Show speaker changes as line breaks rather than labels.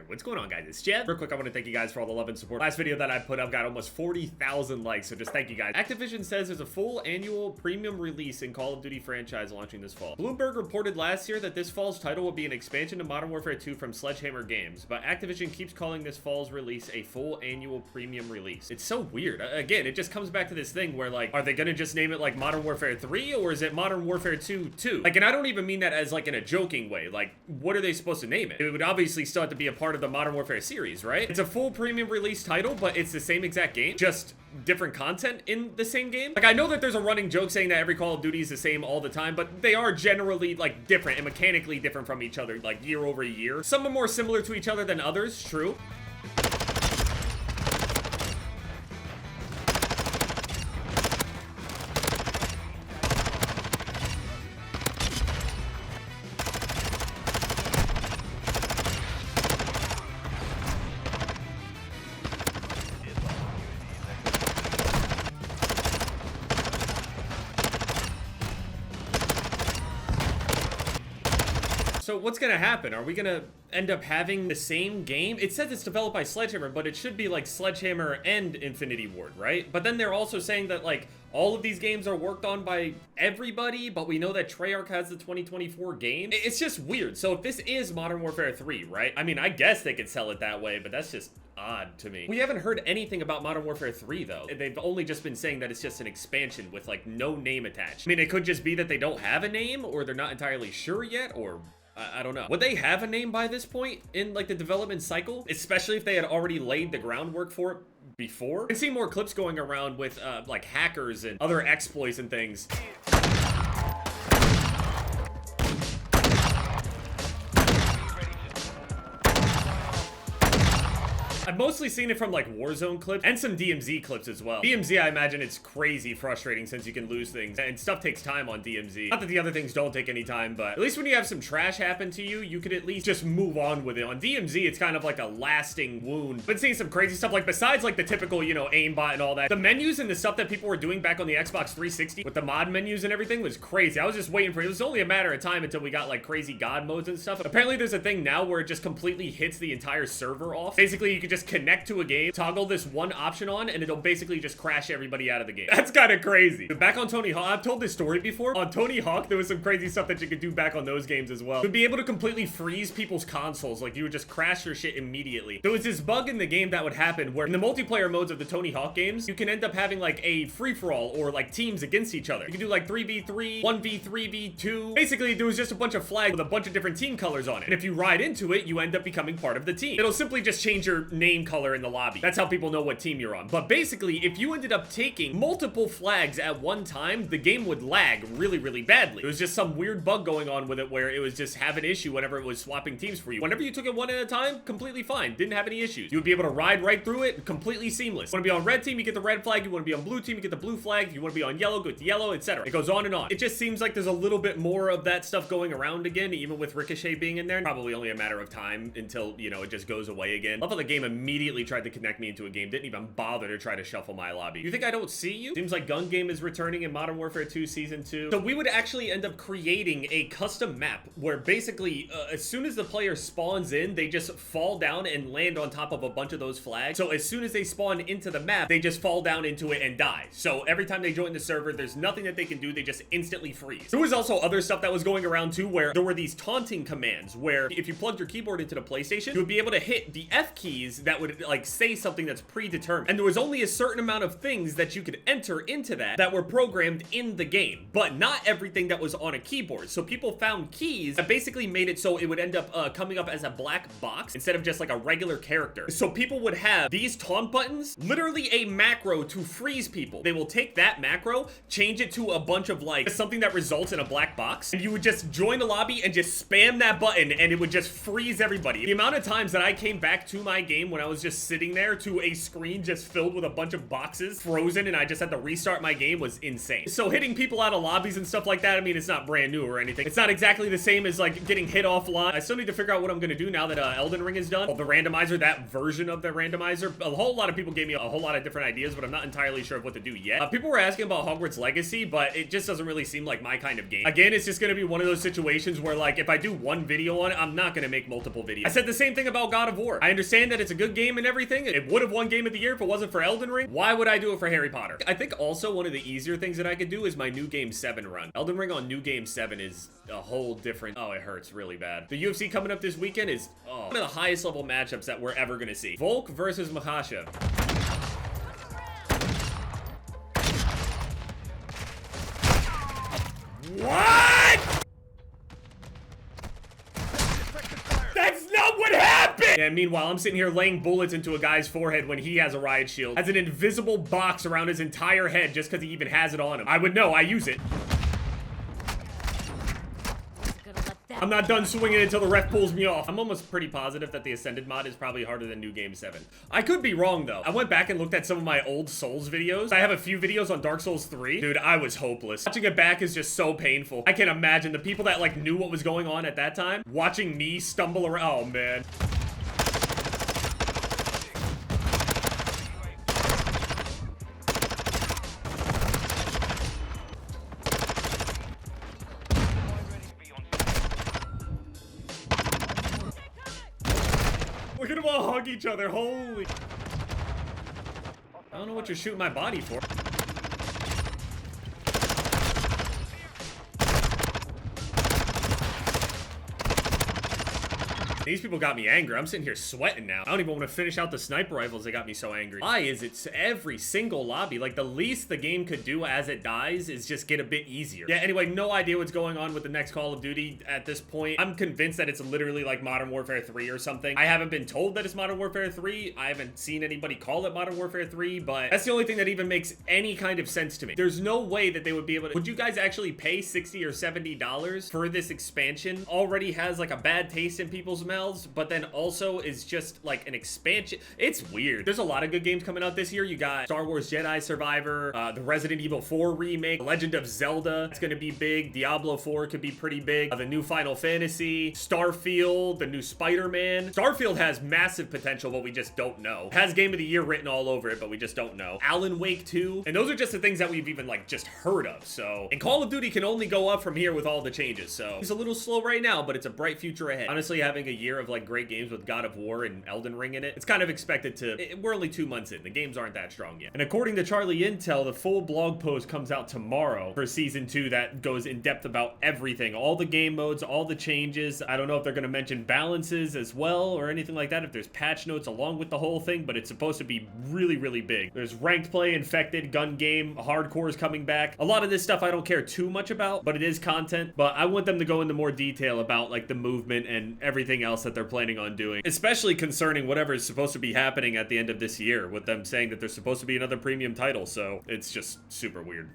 Alright, what's going on, guys? It's Jeff. Real quick, I want to thank you guys for all the love and support. Last video that I put up got almost 40,000 likes, so just thank you guys. Activision says there's a full annual premium release in Call of Duty franchise launching this fall. Bloomberg reported last year that this fall's title will be an expansion to Modern Warfare 2 from Sledgehammer Games, but Activision keeps calling this fall's release a full annual premium release. It's so weird. Again, it just comes back to this thing where, like, are they gonna just name it like Modern Warfare 3, or is it Modern Warfare 2 2? Like, and I don't even mean that as like in a joking way. Like, what are they supposed to name it? It would obviously still have to be a part of the Modern Warfare series, right? It's a full premium release title, but it's the same exact game, just different content in the same game. Like, I know that there's a running joke saying that every Call of Duty is the same all the time, but they are generally like different and mechanically different from each other, like year over year. Some are more similar to each other than others, true. So what's gonna happen? Are we gonna end up having the same game? It says it's developed by Sledgehammer, but it should be like Sledgehammer and Infinity Ward, right? But then they're also saying that like all of these games are worked on by everybody, but we know that Treyarch has the 2024 game. It's just weird. So if this is Modern Warfare 3, right? I mean, I guess they could sell it that way, but that's just odd to me. We haven't heard anything about Modern Warfare 3 though. They've only just been saying that it's just an expansion with like no name attached. I mean, it could just be that they don't have a name, or they're not entirely sure yet, or I don't know. Would they have a name by this point in like the development cycle? Especially if they had already laid the groundwork for it before? I've seen more clips going around with like hackers and other exploits and things. I've mostly seen it from like Warzone clips and some DMZ clips as well. DMZ, I imagine it's crazy frustrating since you can lose things and stuff takes time on DMZ. Not that the other things don't take any time, but at least when you have some trash happen to you, you could at least just move on with it. On DMZ, it's kind of like a lasting wound. I've been seeing some crazy stuff, like besides like the typical, you know, aimbot and all that, the menus and the stuff that people were doing back on the Xbox 360 with the mod menus and everything was crazy. I was just waiting for it. It was only a matter of time until we got like crazy god modes and stuff. Apparently there's a thing now where it just completely hits the entire server off. Basically, you could just connect to a game, toggle this one option on, and it'll basically just crash everybody out of the game. That's kind of crazy. Back on Tony Hawk, I've told this story before. On Tony Hawk, there was some crazy stuff that you could do back on those games as well. You'd be able to completely freeze people's consoles. Like, you would just crash your shit immediately. There was this bug in the game that would happen where in the multiplayer modes of the Tony Hawk games, you can end up having like a free-for-all or like teams against each other. You can do like 3v3, 1v3v2. Basically, there was just a bunch of flags with a bunch of different team colors on it. And if you ride into it, you end up becoming part of the team. It'll simply just change your name color in the lobby. That's how people know what team you're on. But basically, if you ended up taking multiple flags at one time, the game would lag really, really badly. It was just some weird bug going on with it where it was just have an issue whenever it was swapping teams for you. Whenever you took it one at a time, completely fine. Didn't have any issues. You would be able to ride right through it, completely seamless. Want to be on red team, you get the red flag. You want to be on blue team, you get the blue flag. If you want to be on yellow, go with yellow, etc. It goes on and on. It just seems like there's a little bit more of that stuff going around again, even with Ricochet being in there. Probably only a matter of time until, you know, it just goes away again. I love how the game immediately tried to connect me into a game. Didn't even bother to try to shuffle my lobby. You think I don't see you? Seems like Gun Game is returning in Modern Warfare 2 Season 2. So we would actually end up creating a custom map where basically, as soon as the player spawns in, they just fall down and land on top of a bunch of those flags. So as soon as they spawn into the map, they just fall down into it and die. So every time they join the server, there's nothing that they can do. They just instantly freeze. There was also other stuff that was going around too, where there were these taunting commands where if you plugged your keyboard into the PlayStation, you would be able to hit the F keys that would like say something that's predetermined. And there was only a certain amount of things that you could enter into that were programmed in the game, but not everything that was on a keyboard. So people found keys that basically made it so it would end up coming up as a black box instead of just like a regular character. So people would have these taunt buttons, literally a macro to freeze people. They will take that macro, change it to a bunch of like something that results in a black box, and you would just join the lobby and just spam that button and it would just freeze everybody. The amount of times that I came back to my game when I was just sitting there to a screen just filled with a bunch of boxes, frozen, and I just had to restart my game was insane. So hitting people out of lobbies and stuff like that, I mean, it's not brand new or anything. It's not exactly the same as like getting hit offline. I still need to figure out what I'm gonna do now that Elden Ring is done. Well, the randomizer, that version of the randomizer, a whole lot of people gave me a whole lot of different ideas, but I'm not entirely sure of what to do yet. People were asking about Hogwarts Legacy, but it just doesn't really seem like my kind of game. Again, it's just gonna be one of those situations where like if I do one video on it, I'm not gonna make multiple videos. I said the same thing about God of War. I understand that it's a good game and everything. It would have won Game of the Year if it wasn't for Elden Ring. Why would I do it for Harry Potter? I think also one of the easier things that I could do is my New Game 7 run. Elden Ring on New Game 7 is a whole different, oh, it hurts really bad. The UFC coming up this weekend is one of the highest level matchups that we're ever gonna see. Volk versus Mahasha. What? That's not what happened! And meanwhile, I'm sitting here laying bullets into a guy's forehead when he has a riot shield. Has an invisible box around his entire head just because he even has it on him. I would know, I use it. I'm not done swinging until the ref pulls me off. I'm almost pretty positive that the Ascended mod is probably harder than New Game 7. I could be wrong though. I went back and looked at some of my old Souls videos. I have a few videos on Dark Souls 3. Dude, I was hopeless. Watching it back is just so painful. I can imagine the people that like knew what was going on at that time, watching me stumble around. Oh man. Look at them all hug each other, holy. I don't know what you're shooting my body for. These people got me angry. I'm sitting here sweating now. I don't even want to finish out the sniper rifles. They got me so angry. Why is it every single lobby? Like the least the game could do as it dies is just get a bit easier. Yeah, anyway, no idea what's going on with the next Call of Duty at this point. I'm convinced that it's literally like Modern Warfare 3 or something. I haven't been told that it's Modern Warfare 3. I haven't seen anybody call it Modern Warfare 3, but that's the only thing that even makes any kind of sense to me. There's no way that they would be able to. Would you guys actually pay $60 or $70 for this expansion? Already has like a bad taste in people's mouths, but then also is just like an expansion. It's weird. There's a lot of good games coming out this year. You got Star Wars Jedi Survivor, the Resident Evil 4 remake, Legend of Zelda, it's gonna be big. Diablo 4 could be pretty big. The new Final Fantasy, Starfield, the new Spider-Man. Starfield has massive potential, but we just don't know. It has Game of the Year written all over it, but we just don't know. Alan Wake 2, and those are just the things that we've even like just heard of. So, and Call of Duty can only go up from here with all the changes. So it's a little slow right now, but it's a bright future ahead. Honestly, having a year of like great games with God of War and Elden Ring in it, it's kind of expected to. We're only 2 months in. The games aren't that strong yet. And according to Charlie Intel, the full blog post comes out tomorrow for season 2 that goes in depth about everything, all the game modes, all the changes. I don't know if they're going to mention balances as well or anything like that, if there's patch notes along with the whole thing, but it's supposed to be really, really big. There's ranked play, infected, gun game, hardcore is coming back. A lot of this stuff I don't care too much about, but it is content. But I want them to go into more detail about like the movement and everything else that they're planning on doing, especially concerning whatever is supposed to be happening at the end of this year with them saying that there's supposed to be another premium title. So it's just super weird.